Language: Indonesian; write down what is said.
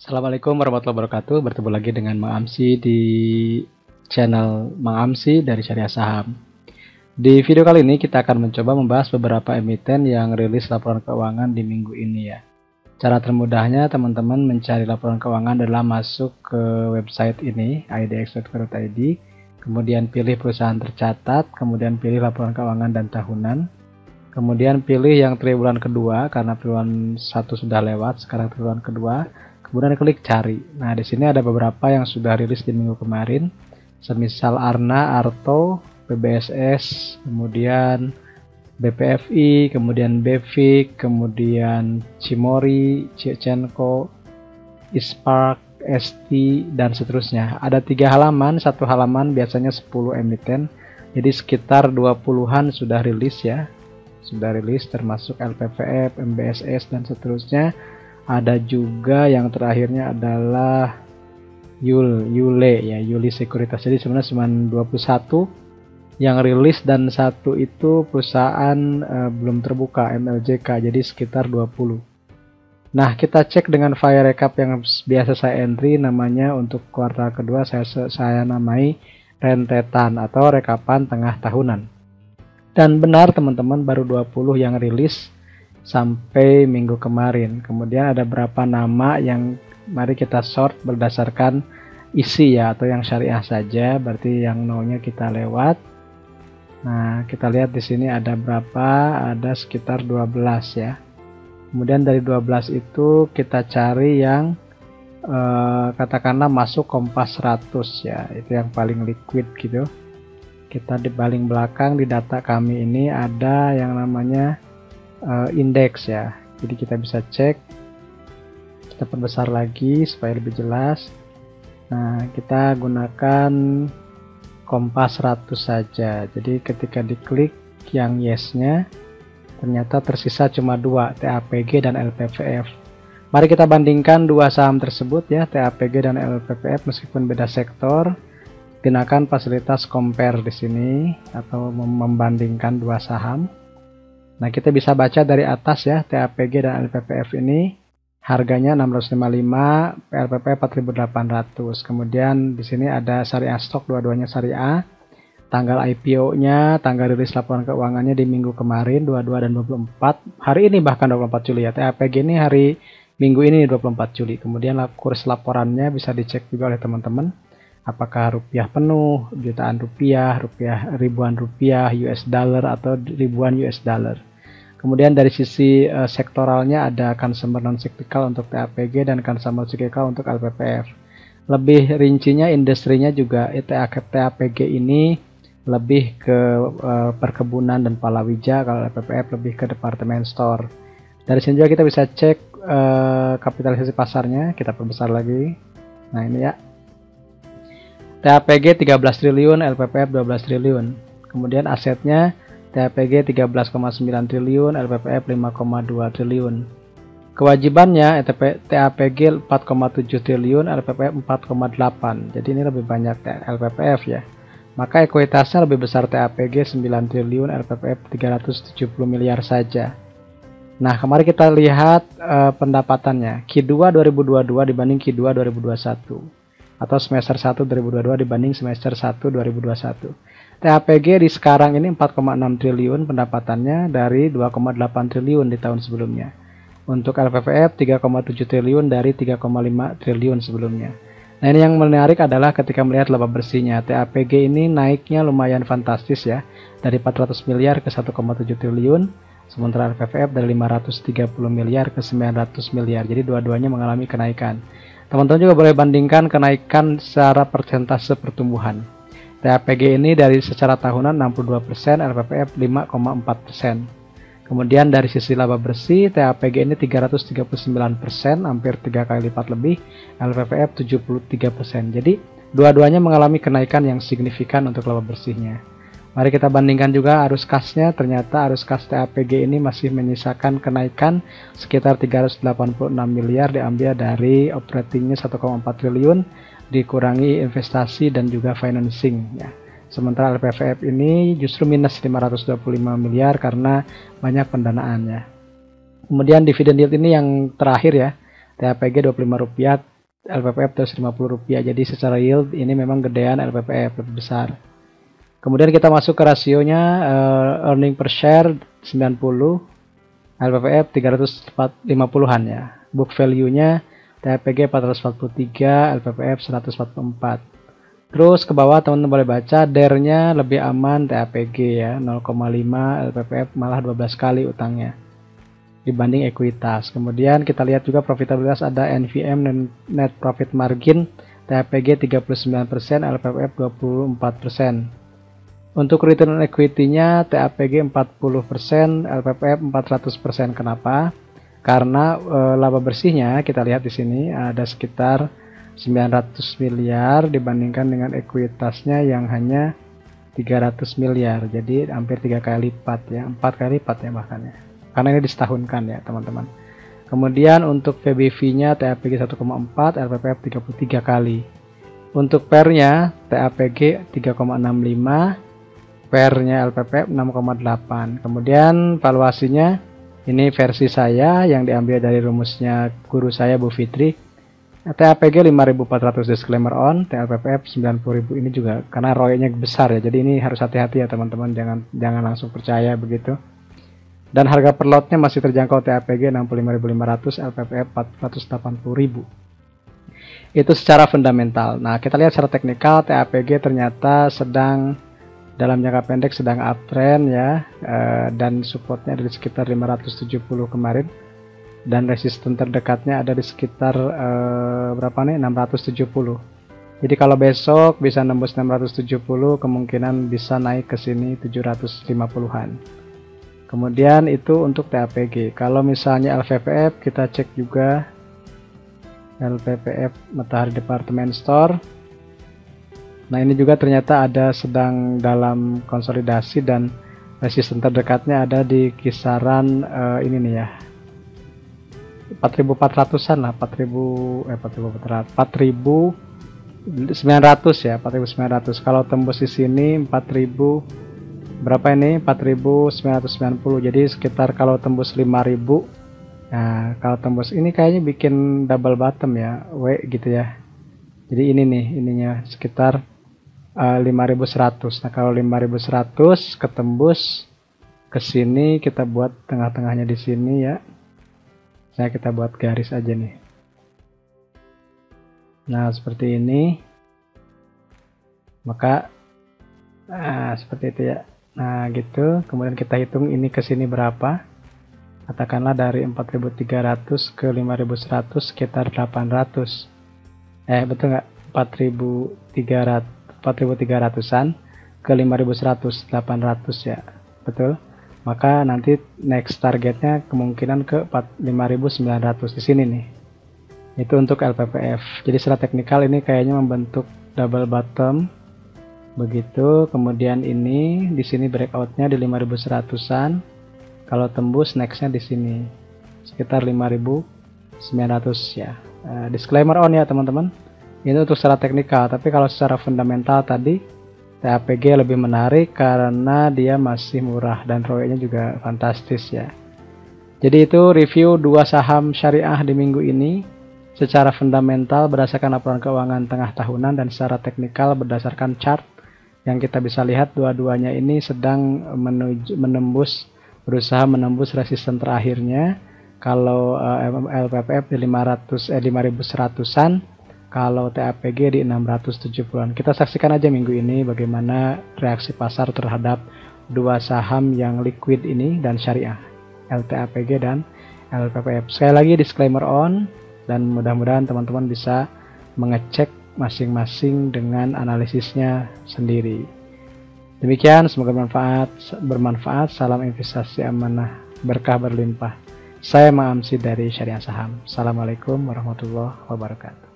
Assalamualaikum warahmatullahi wabarakatuh. Bertemu lagi dengan Mang Amsi di channel Mang Amsi dari Syariah Saham. Di video kali ini kita akan mencoba membahas beberapa emiten yang rilis laporan keuangan di minggu ini ya. Cara termudahnya teman-teman mencari laporan keuangan adalah masuk ke website ini idx.co.id, kemudian pilih perusahaan tercatat, kemudian pilih laporan keuangan dan tahunan. Kemudian pilih yang triwulan kedua karena triwulan 1 sudah lewat, sekarang triwulan kedua. Kemudian klik cari. Nah, di sini ada beberapa yang sudah rilis di minggu kemarin. Semisal Arna, Arto, PBSS, kemudian BPFI, kemudian Bevik, kemudian Cimori, Cicenko, Ispark, ST, dan seterusnya. Ada 3 halaman, satu halaman biasanya 10 emiten. Jadi sekitar 20-an sudah rilis ya. Sudah rilis termasuk LPVF, MBSS, dan seterusnya. Ada juga yang terakhirnya adalah Yule ya, Yuli Sekuritas. Jadi sebenarnya cuma 21 yang rilis dan satu itu perusahaan belum terbuka, MLJK, jadi sekitar 20. Nah, kita cek dengan file recap yang biasa saya entry, namanya untuk kuartal kedua saya namai rentetan atau rekapan tengah tahunan. Dan benar teman-teman, baru 20 yang rilis sampai minggu kemarin. Kemudian ada berapa nama yang mari kita sort berdasarkan isi ya, atau yang syariah saja, berarti yang no-nya kita lewat. Nah, kita lihat di sini ada berapa, ada sekitar 12 ya. Kemudian dari 12 itu kita cari yang katakanlah masuk Kompas 100 ya, itu yang paling liquid gitu. Kita di paling belakang di data kami ini ada yang namanya indeks ya, jadi kita bisa cek. Kita perbesar lagi supaya lebih jelas. Nah, kita gunakan Kompas 100 saja. Jadi ketika diklik yang yes nya, ternyata tersisa cuma 2, TAPG dan LPVF. Mari kita bandingkan dua saham tersebut ya, TAPG dan LPVF. Meskipun beda sektor, gunakan fasilitas compare di sini atau membandingkan dua saham. Nah, kita bisa baca dari atas ya, TAPG dan LPVF ini harganya 655, LPVF 4.800. Kemudian di sini ada syariah stok, dua-duanya syariah. Tanggal IPO-nya, tanggal rilis laporan keuangannya di minggu kemarin 22 dan 24. Hari ini bahkan 24 Juli ya. TAPG ini hari minggu ini 24 Juli. Kemudian kurs laporannya bisa dicek juga oleh teman-teman. Apakah rupiah penuh, jutaan rupiah, ribuan rupiah, US dollar, atau ribuan US dollar. Kemudian dari sisi sektoralnya ada consumer non cyclical untuk TAPG dan consumer cyclical untuk LPVF. Lebih rincinya industrinya juga TAPG ini lebih ke perkebunan dan palawija, kalau LPVF lebih ke department store. Dari sini juga kita bisa cek kapitalisasi pasarnya, kita perbesar lagi. Nah, ini ya. TAPG 13 triliun, LPVF 12 triliun. Kemudian asetnya TAPG 13,9 triliun, LPVF 5,2 triliun. Kewajibannya TAPG 4,7 triliun, LPVF 4,8. Jadi ini lebih banyak LPVF ya. Maka ekuitasnya lebih besar TAPG 9 triliun, LPVF 370 miliar saja. Nah, kemarin kita lihat pendapatannya. Q2 2022 dibanding Q2 2021. Atau semester 1 2022 dibanding semester 1 2021. TAPG di sekarang ini 4,6 triliun pendapatannya dari 2,8 triliun di tahun sebelumnya. Untuk LPVF 3,7 triliun dari 3,5 triliun sebelumnya. Nah, ini yang menarik adalah ketika melihat laba bersihnya. TAPG ini naiknya lumayan fantastis ya, dari 400 miliar ke 1,7 triliun. Sementara LPVF dari 530 miliar ke 900 miliar. Jadi dua-duanya mengalami kenaikan. Teman-teman juga boleh bandingkan kenaikan secara persentase pertumbuhan. TAPG ini dari secara tahunan 62%, LPVF 5,4%. Kemudian dari sisi laba bersih, TAPG ini 339%, hampir 3 kali lipat lebih, LPVF 73%. Jadi dua-duanya mengalami kenaikan yang signifikan untuk laba bersihnya. Mari kita bandingkan juga arus kasnya. Ternyata arus kas TAPG ini masih menyisakan kenaikan sekitar 386 miliar, diambil dari operatingnya 1,4 triliun, dikurangi investasi dan juga financing ya. Sementara LPVF ini justru minus 525 miliar karena banyak pendanaannya. Kemudian dividen yield ini yang terakhir ya, TAPG Rp25 LPPF Rp250. Jadi secara yield ini memang gedean LPPF lebih besar. Kemudian kita masuk ke rasionya, earning per share 90, LPPF 350-an ya. Book value-nya TAPG 443, LPPF 144. Terus ke bawah teman-teman boleh baca DER-nya lebih aman TAPG ya, 0,5, LPPF malah 12 kali utangnya dibanding ekuitas. Kemudian kita lihat juga profitabilitas, ada NVM dan net profit margin, TAPG 39%, LPPF 24%. Untuk return on equity-nya TAPG 40%, LPPF 400%. Kenapa? Karena laba bersihnya kita lihat di sini ada sekitar 900 miliar dibandingkan dengan ekuitasnya yang hanya 300 miliar. Jadi hampir 3 kali lipat ya, 4 kali lipat ya bahkan ya. Karena ini disetahunkan ya, teman-teman. Kemudian untuk VBV-nya TAPG 1,4, LPPF 33 kali. Untuk PER-nya TAPG 3,65, PER-nya LPPF 6,8. Kemudian valuasinya ini versi saya yang diambil dari rumusnya guru saya Bu Fitri. TAPG 5.400 disclaimer on, TLPPF 90.000 ini juga karena ROE-nya besar ya. Jadi ini harus hati-hati ya teman-teman, jangan langsung percaya begitu. Dan harga per lotnya masih terjangkau, TAPG 65.500, LPPF 480.000. Itu secara fundamental. Nah, kita lihat secara teknikal, TAPG ternyata sedang dalam jangka pendek sedang uptrend ya, dan supportnya ada di sekitar 570 kemarin. Dan resisten terdekatnya ada di sekitar berapa nih, 670. Jadi kalau besok bisa nembus 670, kemungkinan bisa naik ke sini 750-an. Kemudian itu untuk TAPG. Kalau misalnya LPPF, kita cek juga LPPF Matahari Department Store. Nah, ini juga ternyata ada sedang dalam konsolidasi dan resisten terdekatnya ada di kisaran ini nih ya, 4.400-an lah, 4.900 ya, 4.900. Kalau tembus di sini 4.000 berapa ini? 4.990. Jadi sekitar kalau tembus 5.000. Nah, kalau tembus ini kayaknya bikin double bottom ya, W gitu ya. Jadi ini nih, ininya sekitar 5.100. Nah, kalau 5.100 ketembus ke sini, kita buat tengah-tengahnya di sini ya. Saya kita buat garis aja nih. Nah, seperti ini. Maka seperti itu ya. Nah, gitu. Kemudian kita hitung ini ke sini berapa. Katakanlah dari 4.300 ke 5.100 sekitar 800. Betul nggak? 4.300-an ke 5.100 800 ya. Betul. Maka nanti next targetnya kemungkinan ke 5.900 di sini nih. Itu untuk LPPF. Jadi secara teknikal ini kayaknya membentuk double bottom. Begitu. Kemudian ini di sini breakoutnya di 5.100-an. Kalau tembus nextnya di sini sekitar 5.900 ya. Disclaimer on ya teman-teman. Ini untuk secara teknikal. Tapi kalau secara fundamental tadi TAPG lebih menarik karena dia masih murah dan ROE-nya juga fantastis ya. Jadi itu review dua saham syariah di minggu ini. Secara fundamental berdasarkan laporan keuangan tengah tahunan dan secara teknikal berdasarkan chart yang kita bisa lihat dua-duanya ini sedang berusaha menembus resisten terakhirnya. Kalau LPPF di 5.100-an. Kalau TAPG di 670-an. Kita saksikan aja minggu ini bagaimana reaksi pasar terhadap dua saham yang liquid ini dan syariah, LTAPG dan LPPF. Sekali lagi disclaimer on, dan mudah-mudahan teman-teman bisa mengecek masing-masing dengan analisisnya sendiri. Demikian, semoga bermanfaat. Salam investasi amanah, berkah berlimpah. Saya Ma'amsi dari Syariah Saham. Assalamualaikum warahmatullahi wabarakatuh.